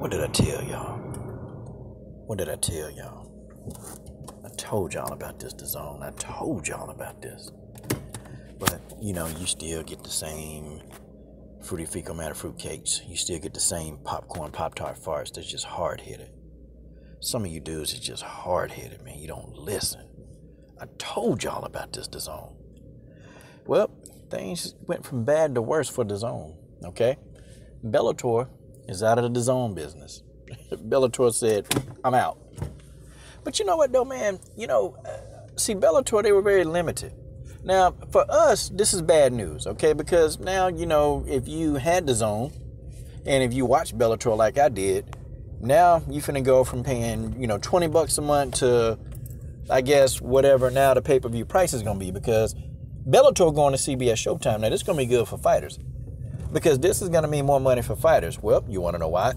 What did I tell y'all? What did I tell y'all? I told y'all about this, Dazn. I told y'all about this. But, you still get the same fruity fecal matter fruitcakes. You still get the same popcorn, Pop-Tart farts that's just hard-headed. Some of you dudes are just hard-headed, man. You don't listen. I told y'all about this, Dazn. Well, things went from bad to worse for Dazn, okay? Bellator is out of the Dazn business. Bellator said, I'm out. But you know what, though, man? See, Bellator, they were very limited. Now, for us, this is bad news, okay? Because now, if you had Dazn, and if you watch Bellator like I did, now you finna go from paying, $20 a month to, I guess, whatever now the pay-per-view price is gonna be, because Bellator going to Cbs-Showtime. Now, this is gonna be good for fighters, because this is gonna mean more money for fighters. Well, you wanna know why?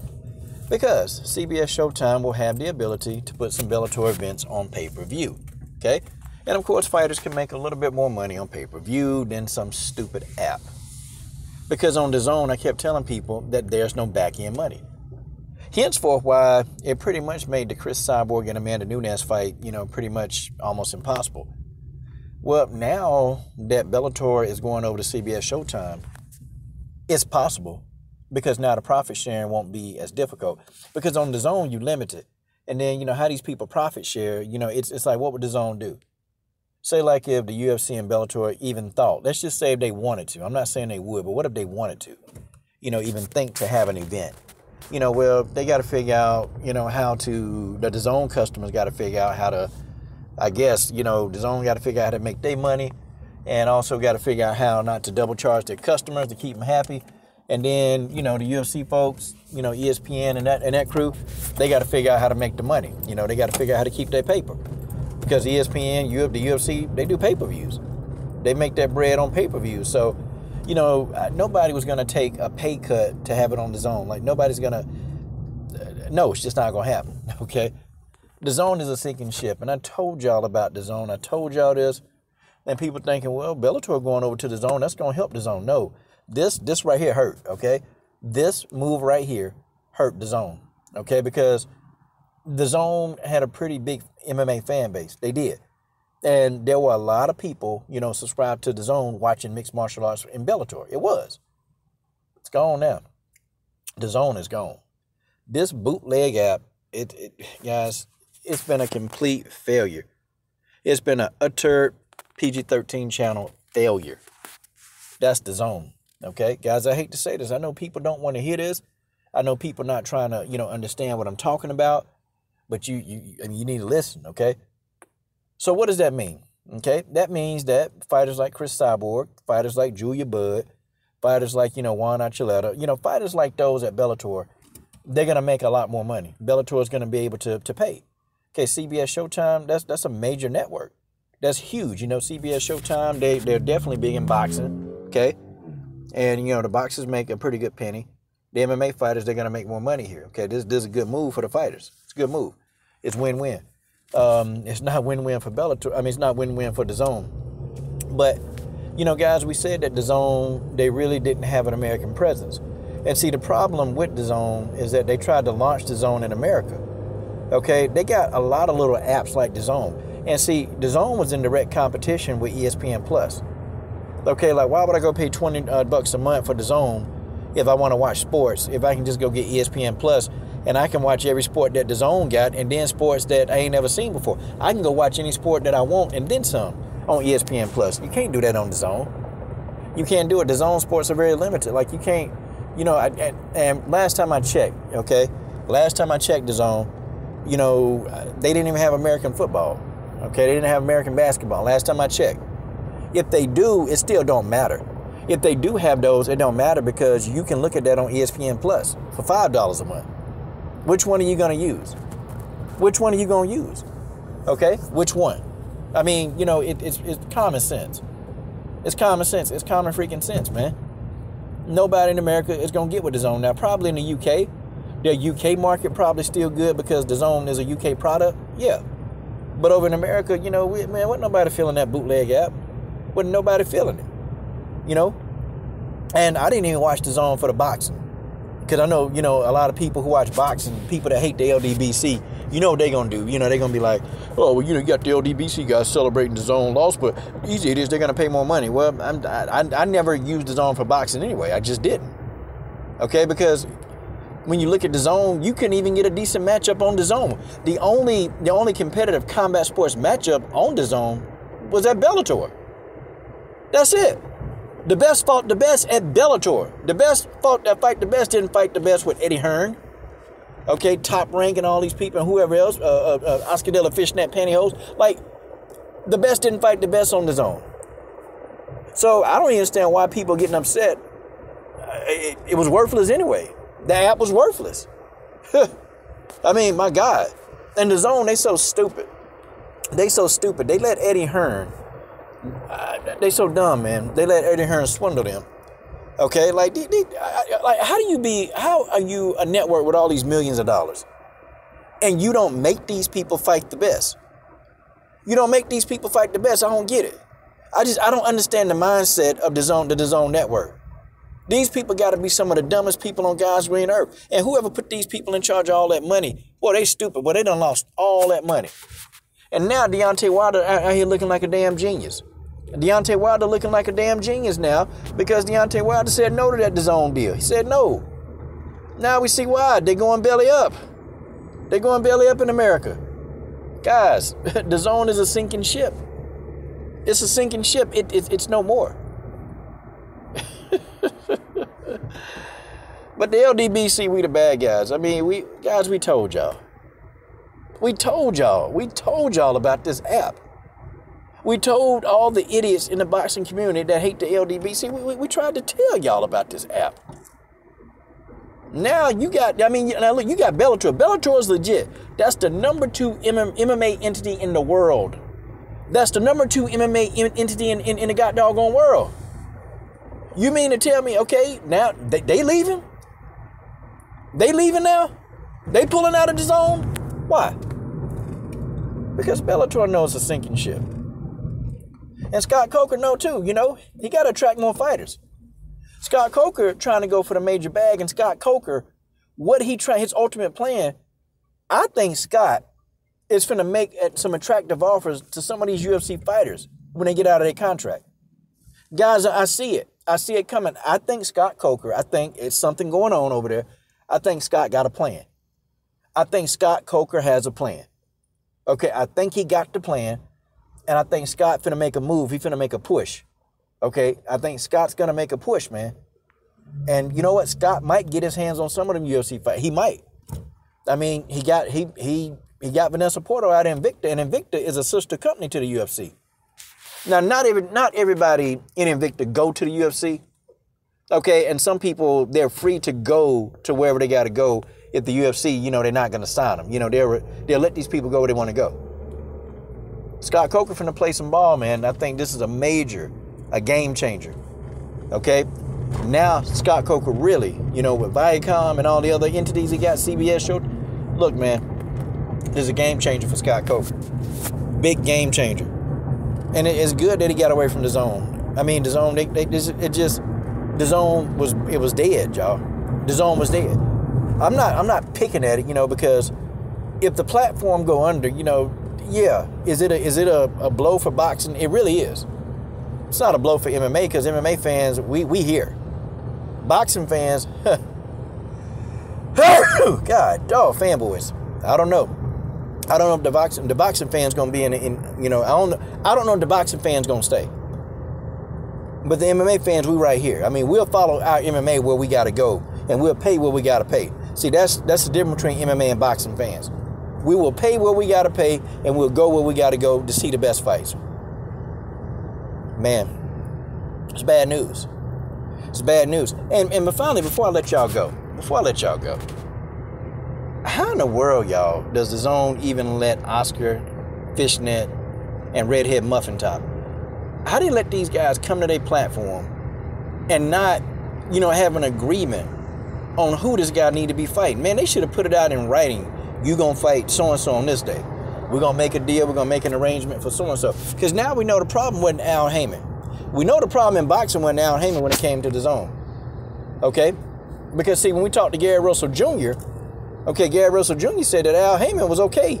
Because Cbs-Showtime will have the ability to put some Bellator events on pay-per-view, okay? And of course, fighters can make a little bit more money on pay-per-view than some stupid app. Because on Dazn, I kept telling people that there's no back-end money. Henceforth, why it pretty much made the Chris Cyborg and Amanda Nunes fight, pretty much almost impossible. Well, now that Bellator is going over to Cbs-Showtime, it's possible, because now the profit sharing won't be as difficult. Because on Dazn, you limit it. And then, how these people profit share, it's like, what would Dazn do? Say like if the UFC and Bellator even thought, let's just say if they wanted to. I'm not saying they would, but what if they wanted to, even think to have an event? Well, they got to figure out, how to, the Dazn customers got to figure out how to, I guess, Dazn got to figure out how to make their money, and also got to figure out how not to double charge their customers to keep them happy. And then, the UFC folks, ESPN and that crew, they got to figure out how to make the money. They got to figure out how to keep their paper. Because ESPN, the UFC, they do pay-per-views. They make that bread on pay-per-views. So, nobody was going to take a pay cut to have it on Dazn. Like, nobody's going to... No, it's just not going to happen, okay? Dazn is a sinking ship. And I told y'all about Dazn. I told y'all this. And people thinking, well, Bellator going over to Dazn, that's going to help Dazn. No, this right here hurt, okay? This move right here hurt Dazn, okay? Because Dazn had a pretty big MMA fan base. They did. And there were a lot of people, subscribed to Dazn watching mixed martial arts in Bellator. It was. It's gone now. Dazn is gone. This Bootleg app, guys, it's been a complete failure. It's been an utter PG-13 channel failure. That's Dazn, okay? Guys, I hate to say this. I know people don't want to hear this. I know people not trying to, understand what I'm talking about. But you need to listen, okay? So what does that mean? Okay, that means that fighters like Chris Cyborg, fighters like Julia Budd, fighters like, Juan Archuleta, fighters like those at Bellator, they're going to make a lot more money. Bellator is going to be able to pay. Okay, Cbs-Showtime, that's a major network. That's huge. Cbs-Showtime, they're definitely big in boxing, okay? And, the boxers make a pretty good penny. The MMA fighters, they're going to make more money here, okay? This is a good move for the fighters. It's a good move. It's win-win. It's not win-win for Bellator. It's not win-win for Dazn. But, guys, we said that Dazn, they really didn't have an American presence. And see, the problem with Dazn is that they tried to launch Dazn in America. Okay? They got a lot of little apps like Dazn. And see, Dazn was in direct competition with ESPN Plus. Okay, like, why would I go pay $20 a month for Dazn if I want to watch sports, if I can just go get ESPN Plus and I can watch every sport that Dazn got and then sports that I ain't never seen before? I can go watch any sport that I want and then some on ESPN Plus. You can't do that on Dazn. You can't do it. Dazn sports are very limited. Like, you can't, and last time I checked, okay, Dazn, they didn't even have American football. Okay, they didn't have American basketball. Last time I checked. If they do, it still don't matter. If they do have those, it don't matter, because you can look at that on ESPN Plus for $5 a month. Which one are you going to use? Which one are you going to use? Okay? Which one? It's common sense. It's common sense. It's common freaking sense, man. Nobody in America is going to get with Dazn. Now, probably in the UK, their UK market probably still good because Dazn is a UK product. Yeah. But over in America, wasn't nobody feeling that Bootleg app. Wasn't nobody feeling it. And I didn't even watch Dazn for the boxing. Because I know, a lot of people who watch boxing, people that hate the LDBC, you know what they're going to do. They're going to be like, oh, well, you got the LDBC guys celebrating DAZN loss, but easy it is, they're going to pay more money. Well, I never used DAZN for boxing anyway. I just didn't. Okay, because when you look at DAZN, you couldn't even get a decent matchup on DAZN. The only competitive combat sports matchup on DAZN was at Bellator. That's it. The best fought the best at Bellator. The best fought that fight the best didn't fight the best with Eddie Hearn. Okay, Top Rank and all these people and whoever else, Oscar De La Fishnet Pantyhose. Like, the best didn't fight the best on DAZN. So I don't understand why people are getting upset. It was worthless anyway. The app was worthless. I mean, my God. And DAZN, they so stupid. They so stupid. They let Eddie Hearn. They so dumb, man. They let Eddie Hearn swindle them. Okay, like how are you a network with all these millions of dollars, and you don't make these people fight the best? You don't make these people fight the best. I don't get it. I don't understand the mindset of the DAZN network. These people got to be some of the dumbest people on God's green earth. And whoever put these people in charge of all that money, boy, they stupid. Boy, they done lost all that money. And now Deontay Wilder out here looking like a damn genius. Deontay Wilder looking like a damn genius now because Deontay Wilder said no to that DAZN deal. He said no. Now we see why. They're going belly up. They're going belly up in America. Guys, DAZN is a sinking ship. It's a sinking ship. It's no more. But the LDBC, we the bad guys. I mean, we told y'all. We told y'all about this app. We told all the idiots in the boxing community that hate the LDBC, we tried to tell y'all about this app. Now you got Bellator. Bellator is legit. That's the number 2 MMA entity in the world. That's the number 2 MMA entity in the goddamn world. You mean to tell me, okay, now they leaving? They leaving now? They pulling out of DAZN? Why? Because Bellator knows it's a sinking ship. And Scott Coker know too, he got to attract more fighters. Scott Coker trying to go for the major bag, and Scott Coker, his ultimate plan, I think Scott is finna make some attractive offers to some of these UFC fighters when they get out of their contract. Guys, I see it. I see it coming. I think Scott Coker, it's something going on over there. I think Scott got a plan. I think Scott Coker has a plan. Okay, I think he got the plan. And I think Scott finna make a move. He finna make a push. Okay? I think Scott's gonna make a push, man. And you know what? Scott might get his hands on some of them UFC fights. He might. I mean, he got Vanessa Porto out of Invicta, and Invicta is a sister company to the UFC. Now, not everybody in Invicta go to the UFC. Okay, and some people, they're free to go to wherever they gotta go. If the UFC, they're not gonna sign them. They'll let these people go where they want to go. Scott Coker finna play some ball, man. I think this is a game changer. Okay? Now, Scott Coker really, with Viacom and all the other entities he got, Cbs-Showtime. Look, man, this is a game changer for Scott Coker. Big game changer. And it's good that he got away from DAZN. I mean, DAZN, DAZN was dead, y'all. DAZN was dead. I'm not picking at it, because if the platform go under, yeah, is it a blow for boxing? It really is. It's not a blow for MMA because MMA fans, we here. Boxing fans, God, dog, fanboys. I don't know if the boxing fans gonna be I don't know if the boxing fans gonna stay. But the MMA fans, we right here. I mean, we'll follow our MMA where we gotta go, and we'll pay where we gotta pay. See, that's the difference between MMA and boxing fans. We will pay where we got to pay, and we'll go where we got to go to see the best fights. Man, it's bad news. It's bad news. And finally, before I let y'all go, how in the world, y'all, does DAZN even let Oscar, Fishnet, and Redhead Muffin Top? How do you let these guys come to their platform and not, have an agreement on who this guy need to be fighting? Man, they should have put it out in writing. You gonna fight so-and-so on this day. We're gonna make a deal. We're gonna make an arrangement for so-and-so. Because now we know the problem wasn't Al Heyman. We know the problem in boxing wasn't Al Heyman when it came to DAZN. Okay? Because, see, when we talked to Gary Russell Jr., okay, Gary Russell Jr. said that Al Heyman was okay.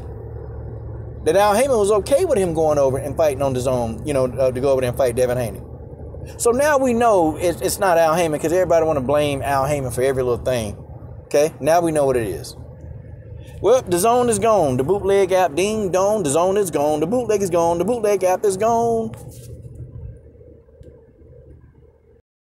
That Al Heyman was okay with him going over and fighting on DAZN, to go over there and fight Devin Haney. So now we know it's not Al Heyman, because everybody want to blame Al Heyman for every little thing. Okay, now we know what it is. Well, DAZN is gone. The Bootleg app, ding dong, DAZN is gone. The Bootleg is gone. The Bootleg app is gone.